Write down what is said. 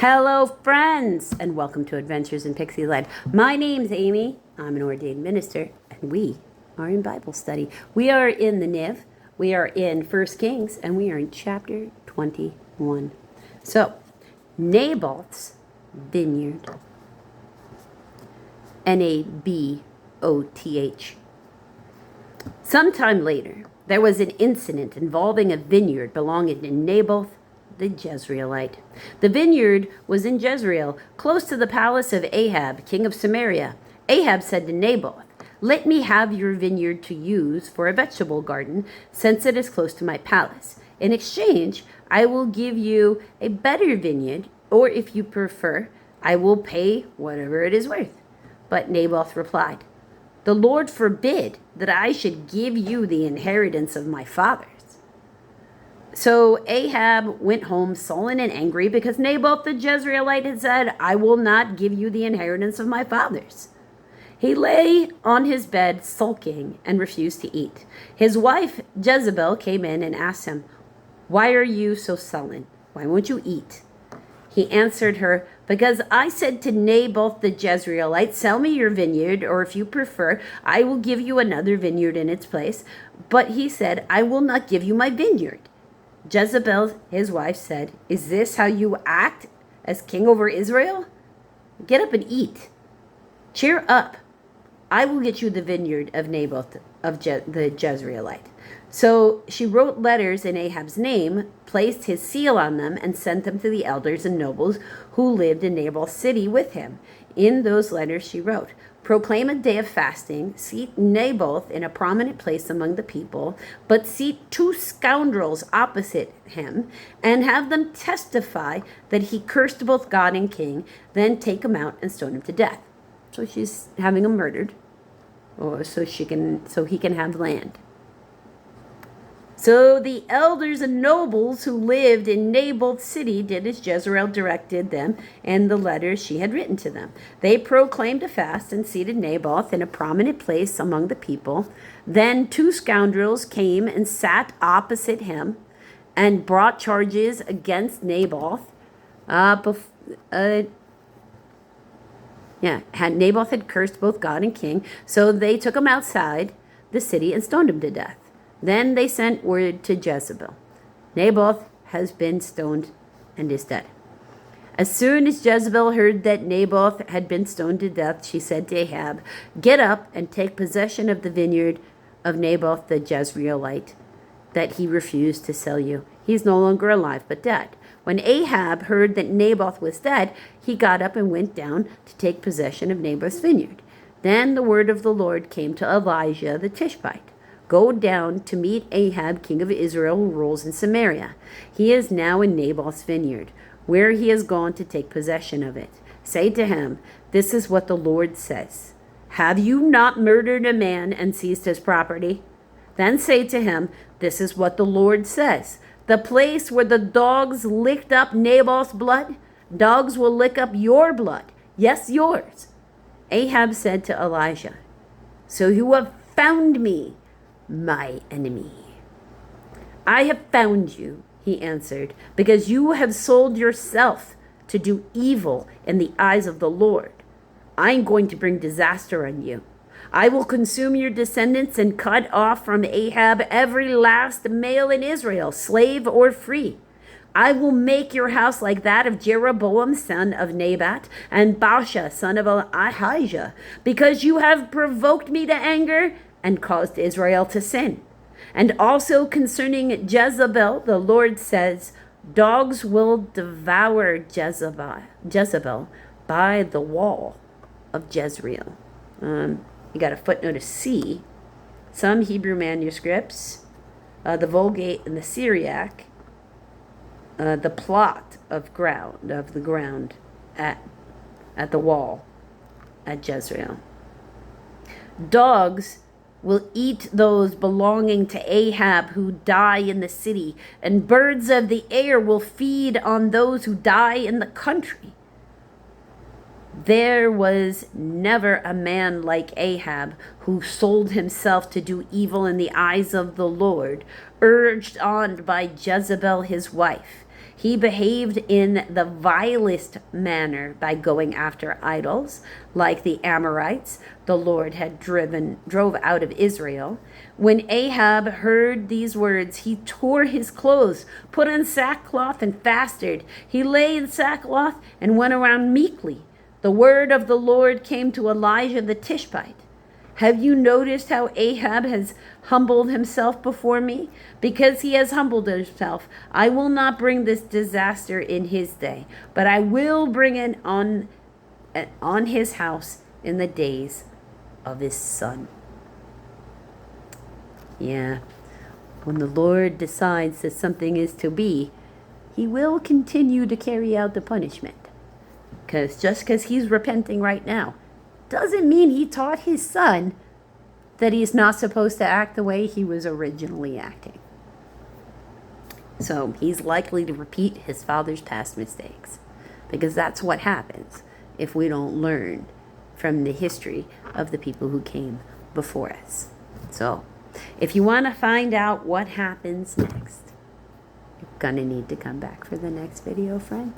Hello, friends, and welcome to Adventures in Pixie Land. My name's Amy. I'm an ordained minister, and we are in Bible study. We are in the NIV, we are in 1 Kings, and we are in chapter 21. So, Naboth's vineyard. Naboth. Sometime later, there was an incident involving a vineyard belonging to Naboth the Jezreelite. The vineyard was in Jezreel, close to the palace of Ahab, king of Samaria. Ahab said to Naboth, "Let me have your vineyard to use for a vegetable garden, since it is close to my palace. In exchange, I will give you a better vineyard, or if you prefer, I will pay whatever it is worth." But Naboth replied, "The Lord forbid that I should give you the inheritance of my fathers." So Ahab went home sullen and angry because Naboth the Jezreelite had said, "I will not give you the inheritance of my fathers." He lay on his bed sulking and refused to eat. His wife Jezebel came in and asked him, "Why are you so sullen? Why won't you eat?" He answered her, "Because I said to Naboth the Jezreelite, 'Sell me your vineyard, or if you prefer, I will give you another vineyard in its place.' But he said, 'I will not give you my vineyard.'" Jezebel, his wife, said, "Is this how you act as king over Israel? Get up and eat. Cheer up. I will get you the vineyard of Naboth of the Jezreelite." So she wrote letters in Ahab's name, placed his seal on them, and sent them to the elders and nobles who lived in Naboth's city with him. In those letters she wrote, "Proclaim a day of fasting, seat Naboth in a prominent place among the people, but seat two scoundrels opposite him, and have them testify that he cursed both God and king, then take him out and stone him to death." So she's having him murdered, or so he can have land. So the elders and nobles who lived in Naboth's city did as Jezreel directed them in the letters she had written to them. They proclaimed a fast and seated Naboth in a prominent place among the people. Then two scoundrels came and sat opposite him and brought charges against Naboth. Naboth had cursed both God and king, so they took him outside the city and stoned him to death. Then they sent word to Jezebel, "Naboth has been stoned and is dead." As soon as Jezebel heard that Naboth had been stoned to death, she said to Ahab, "Get up and take possession of the vineyard of Naboth the Jezreelite that he refused to sell you. He is no longer alive, but dead." When Ahab heard that Naboth was dead, he got up and went down to take possession of Naboth's vineyard. Then the word of the Lord came to Elijah the Tishbite. "Go down to meet Ahab, king of Israel, who rules in Samaria. He is now in Naboth's vineyard, where he has gone to take possession of it. Say to him, 'This is what the Lord says. Have you not murdered a man and seized his property?' Then say to him, 'This is what the Lord says. The place where the dogs licked up Naboth's blood, dogs will lick up your blood. Yes, yours." Ahab said to Elijah, "So you have found me, my enemy." "I have found you," he answered, "because you have sold yourself to do evil in the eyes of the Lord. I'm going to bring disaster on you. I will consume your descendants and cut off from Ahab every last male in Israel, slave or free. I will make your house like that of Jeroboam, son of Nebat, and Baasha, son of Ahijah, because you have provoked me to anger and caused Israel to sin. And also concerning Jezebel, the Lord says, dogs will devour Jezebel by the wall of Jezreel." You got a footnote of C. Some Hebrew manuscripts, the Vulgate and the Syriac, the plot of the ground at the wall at Jezreel. "Dogs will eat those belonging to Ahab who die in the city, and birds of the air will feed on those who die in the country. There was never a man like Ahab who sold himself to do evil in the eyes of the Lord, urged on by Jezebel his wife. He behaved in the vilest manner by going after idols, like the Amorites the Lord had drove out of Israel. When Ahab heard these words, he tore his clothes, put on sackcloth, and fasted. He lay in sackcloth and went around meekly. The word of the Lord came to Elijah the Tishbite. Have you noticed how Ahab has humbled himself before me? Because he has humbled himself, I will not bring this disaster in his day, but I will bring it on his house in the days of his son. Yeah, when the Lord decides that something is to be, he will continue to carry out the punishment. Just because he's repenting right now doesn't mean he taught his son that he's not supposed to act the way he was originally acting. So he's likely to repeat his father's past mistakes, because that's what happens if we don't learn from the history of the people who came before us. So if you want to find out what happens next, you're going to need to come back for the next video, friends.